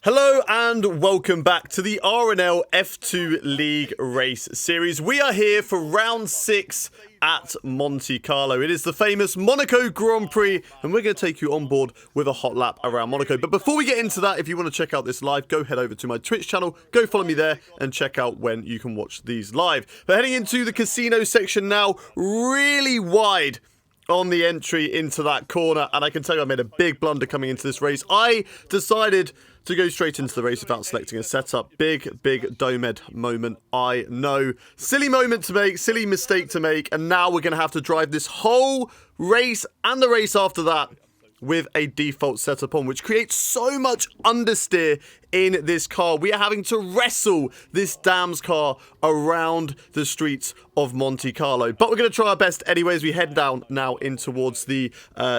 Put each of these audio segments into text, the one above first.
Hello and welcome back to the RNL F2 League Race Series. We are here for round 6 at Monte Carlo. It is the famous Monaco Grand Prix, and we're going to take you on board with a hot lap around Monaco. But before we get into that, if you want to check out this live, go head over to my Twitch channel, go follow me there, and check out when you can watch these live. But heading into the casino section now, really wide on the entry into that corner, and I can tell you I made a big blunder coming into this race. I decided to go straight into the race without selecting a setup. Big Domed moment, I know. Silly moment to make, silly mistake to make, and now we're going to have to drive this whole race and the race after that with a default setup on, which creates so much understeer in this car. We are having to wrestle this Dams car around the streets of Monte Carlo. But we're going to try our best anyway as we head down now in towards the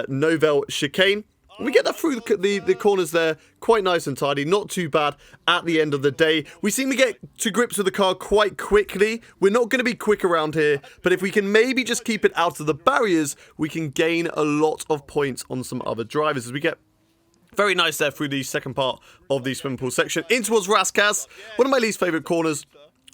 Nouvelle chicane. We get that through the corners there, quite nice and tidy, not too bad at the end of the day. We seem to get to grips with the car quite quickly. We're not going to be quick around here, but if we can maybe just keep it out of the barriers, we can gain a lot of points on some other drivers as we get very nice there through the second part of the swimming pool section. In towards Raskas, one of my least favourite corners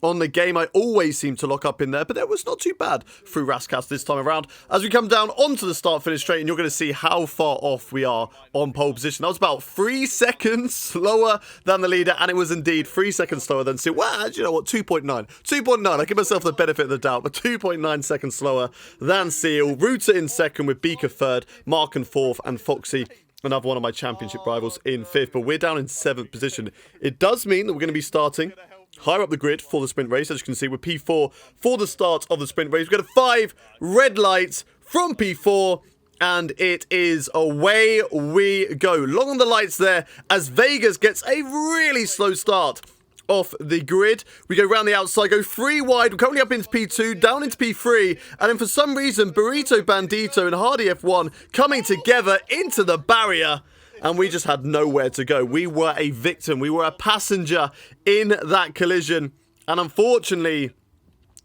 on the game. I always seem to lock up in there, but that was not too bad through Raskas this time around. As we come down onto the start-finish straight, and you're going to see how far off we are on pole position. That was about 3 seconds slower than the leader, and it was indeed 3 seconds slower than Seal. Well, actually, you know what? 2.9. 2.9. I give myself the benefit of the doubt, but 2.9 seconds slower than Seal. Ruta in second with Beaker third, Mark in fourth, and Foxy, another one of my championship rivals, in fifth. But we're down in 7th position. It does mean that we're going to be starting higher up the grid for the sprint race. As you can see, with P4 for the start of the sprint race. We've got 5 red lights from P4, and it is away we go. Long on the lights there as Vegas gets a really slow start off the grid. We go round the outside, go 3 wide. We're currently up into P2, down into P3, and then for some reason, Burrito Bandito and Hardy F1 coming together into the barrier, and we just had nowhere to go. We were a victim. We were a passenger in that collision. And unfortunately,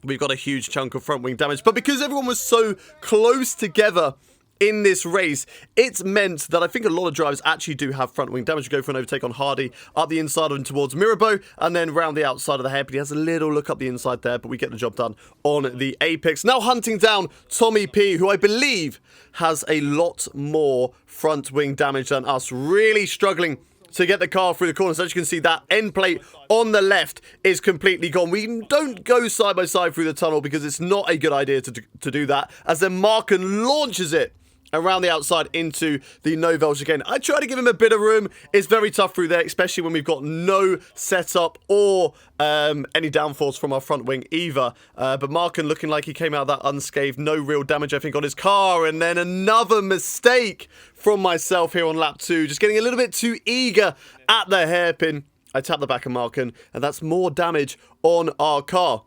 we've got a huge chunk of front wing damage. But because everyone was so close together in this race, it's meant that I think a lot of drivers actually do have front wing damage. We go for an overtake on Hardy up the inside and towards Mirabeau, and then round the outside of the hairpin. He has a little look up the inside there, but we get the job done on the apex. Now hunting down Tommy P, who I believe has a lot more front wing damage than us. Really struggling to get the car through the corners. As you can see, that end plate on the left is completely gone. We don't go side by side through the tunnel because it's not a good idea to do that, as then Marken launches it around the outside into the Nouvelle chicane. I try to give him a bit of room. It's very tough through there, especially when we've got no setup or any downforce from our front wing either. But Marken looking like he came out of that unscathed. No real damage, I think, on his car. And then another mistake from myself here on lap 2. Just getting a little bit too eager at the hairpin. I tap the back of Marken, and that's more damage on our car.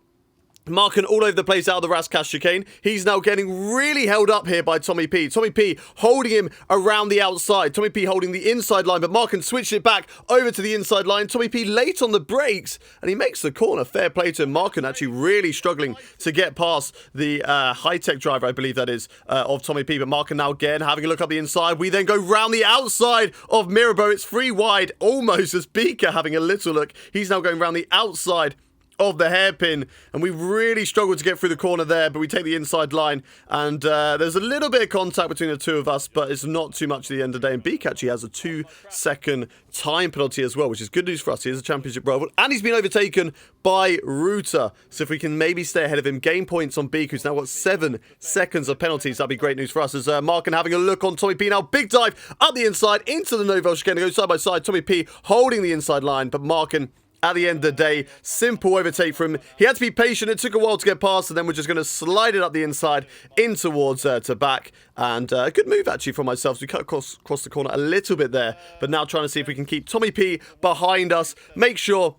Marken all over the place out of the Raskas chicane. He's now getting really held up here by Tommy P. Tommy P holding him around the outside. Tommy P holding the inside line, but Marken switched it back over to the inside line. Tommy P late on the brakes, and he makes the corner. Fair play to him. Marken actually really struggling to get past the high-tech driver, I believe that is, of Tommy P. But Marken now again having a look up the inside. We then go round the outside of Mirabeau. It's 3 wide, almost as Beaker having a little look. He's now going round the outside of the hairpin, and we really struggled to get through the corner there, but we take the inside line, and there's a little bit of contact between the two of us, but it's not too much at the end of the day. And Beak actually has a 2-second time penalty as well, which is good news for us. He is a championship rival, and he's been overtaken by Ruta. So if we can maybe stay ahead of him, gain points on Beak, who's now got 7 seconds of penalties, that'd be great news for us. As Marken having a look on Tommy P now, big dive up the inside into the Nouvelle chicane, go side by side. Tommy P holding the inside line, but Marken, at the end of the day, simple overtake from him. He had to be patient. It took a while to get past, and then we're just going to slide it up the inside in towards to back. And a good move, actually, from myself. So we cut across the corner a little bit there, but now trying to see if we can keep Tommy P behind us. Make sure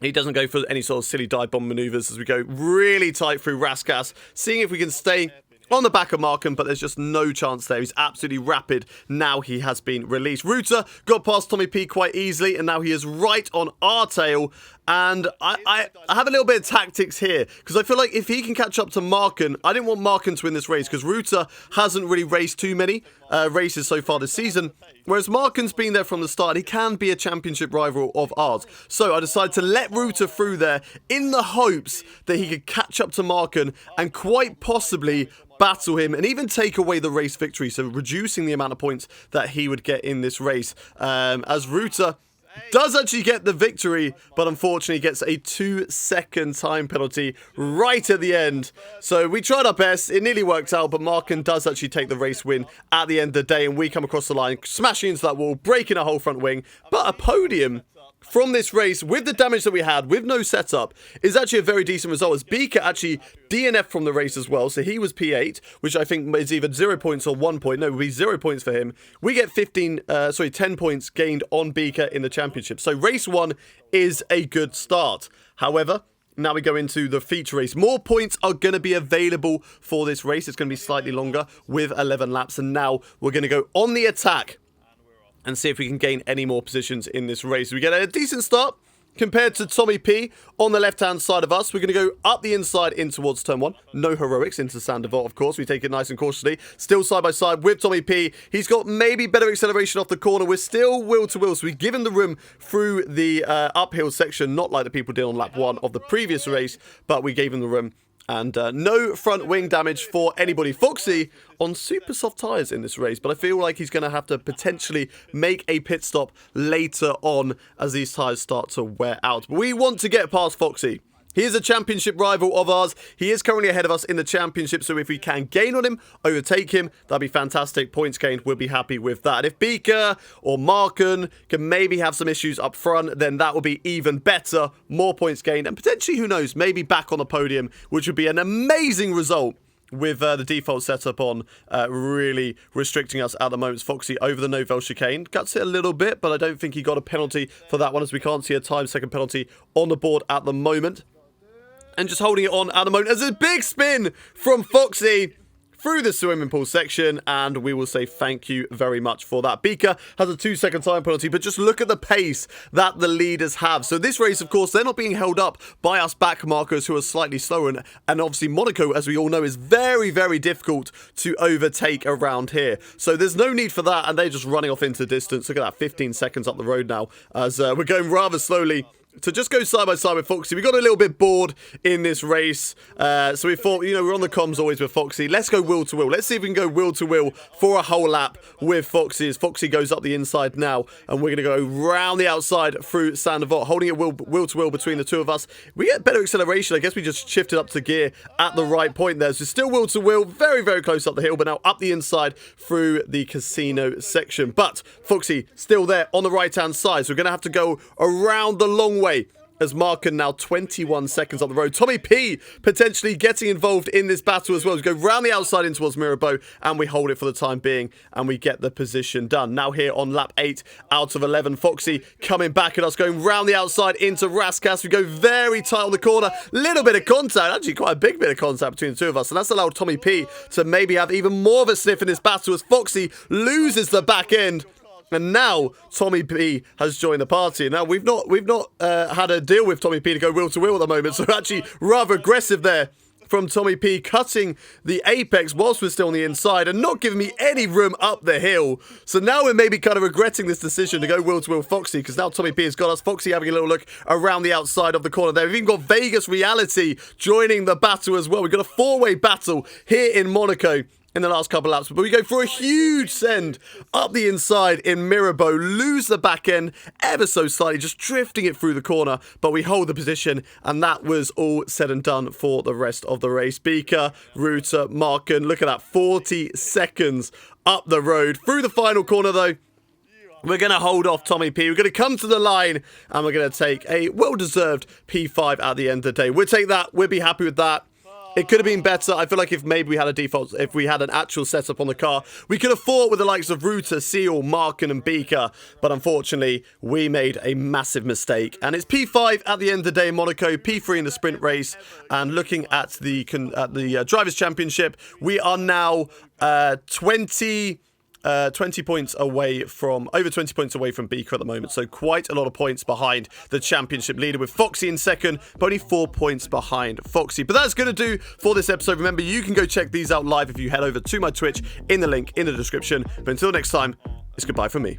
he doesn't go for any sort of silly dive bomb maneuvers as we go really tight through Raskas, seeing if we can stay on the back of Marken, but there's just no chance there. He's absolutely rapid. Now he has been released. Ruta got past Tommy P quite easily, and now he is right on our tail. And I have a little bit of tactics here, because I feel like if he can catch up to Marken, I didn't want Marken to win this race, because Ruta hasn't really raced too many races so far this season, whereas Marken's been there from the start. He can be a championship rival of ours. So I decided to let Ruta through there in the hopes that he could catch up to Marken and quite possibly battle him and even take away the race victory, so reducing the amount of points that he would get in this race, as Ruta does actually get the victory, but unfortunately gets a 2-second time penalty right at the end. So we tried our best, it nearly worked out, but Marken does actually take the race win at the end of the day, and we come across the line, smashing into that wall, breaking a whole front wing. But a podium from this race, with the damage that we had, with no setup, is actually a very decent result, as Beaker actually DNF'd from the race as well, so he was P8, which I think is either 0 points or 1 point. No, it would be 0 points for him. We get 10 points gained on Beaker in the championship. So race 1 is a good start. However, now we go into the feature race. More points are going to be available for this race. It's going to be slightly longer with 11 laps, and now we're going to go on the attack and see if we can gain any more positions in this race. We get a decent start compared to Tommy P on the left-hand side of us. We're going to go up the inside in towards turn 1. No heroics into Sandoval, of course. We take it nice and cautiously. Still side by side with Tommy P. He's got maybe better acceleration off the corner. We're still wheel to wheel, so we've given the room through the uphill section, not like the people did on lap 1 of the previous race, but we gave him the room. And no front wing damage for anybody. Foxy on super soft tyres in this race, but I feel like he's going to have to potentially make a pit stop later on as these tyres start to wear out. But we want to get past Foxy. He is a championship rival of ours. He is currently ahead of us in the championship, so if we can gain on him, overtake him, that'd be fantastic. Points gained, we'll be happy with that. If Beaker or Marken can maybe have some issues up front, then that will be even better. More points gained, and potentially, who knows, maybe back on the podium, which would be an amazing result with the default setup on, really restricting us at the moment. Foxy over the Novel chicane. Guts it a little bit, but I don't think he got a penalty for that one, as we can't see a time-second penalty on the board at the moment. And just holding it on at the moment as a big spin from Foxy through the swimming pool section, and we will say thank you very much for that. Beaker has a 2-second time penalty, but just look at the pace that the leaders have. So this race, of course, they're not being held up by us back markers who are slightly slower, and obviously Monaco, as we all know, is very, very difficult to overtake around here. So there's no need for that, and they're just running off into the distance. Look at that, 15 seconds up the road now, as we're going rather slowly to just go side by side with Foxy. We got a little bit bored in this race, so we thought, you know, we're on the comms always with Foxy. Let's go wheel to wheel. Let's see if we can go wheel to wheel for a whole lap with Foxy, as Foxy goes up the inside now, and we're going to go round the outside through Sandoval, holding it wheel to wheel between the two of us. We get better acceleration. I guess we just shifted up to gear at the right point there. So still wheel to wheel, very, very close up the hill, but now up the inside through the casino section. But Foxy still there on the right-hand side, so we're going to have to go around the long way, as Marken now 21 seconds up the road. Tommy P potentially getting involved in this battle as well. We go round the outside in towards Mirabeau, and we hold it for the time being, and we get the position done. Now here on lap 8 out of 11, Foxy coming back at us, going round the outside into Raskas. We go very tight on the corner. Little bit of contact, actually quite a big bit of contact between the two of us, and that's allowed Tommy P to maybe have even more of a sniff in this battle, as Foxy loses the back end. And now Tommy P has joined the party. Now we've not had a deal with Tommy P to go wheel to wheel at the moment, so actually rather aggressive there from Tommy P, cutting the apex whilst we're still on the inside and not giving me any room up the hill. So now we're maybe kind of regretting this decision to go wheel to wheel Foxy, because now Tommy P has got us. Foxy having a little look around the outside of the corner there. We've even got Vegas Reality joining the battle as well. We've got a four-way battle here in Monaco in the last couple of laps, but we go for a huge send up the inside in Mirabeau, lose the back end ever so slightly, just drifting it through the corner, but we hold the position, and that was all said and done for the rest of the race. Beaker, Ruta, Marken, look at that, 40 seconds up the road. Through the final corner though, we're going to hold off Tommy P. We're going to come to the line, and we're going to take a well-deserved P5 at the end of the day. We'll take that, we'll be happy with that. It could have been better. I feel like if maybe we had a default, if we had an actual setup on the car, we could have fought with the likes of Ruta, Seal, Marken and Beaker. But unfortunately, we made a massive mistake. And it's P5 at the end of the day in Monaco, P3 in the sprint race. And looking at the Drivers' Championship, we are now 20 20 points away from, over 20 points away from Beaker at the moment. So quite a lot of points behind the championship leader, with Foxy in second, but only 4 points behind Foxy. But that's going to do for this episode. Remember, you can go check these out live if you head over to my Twitch in the link in the description. But until next time, it's goodbye from me.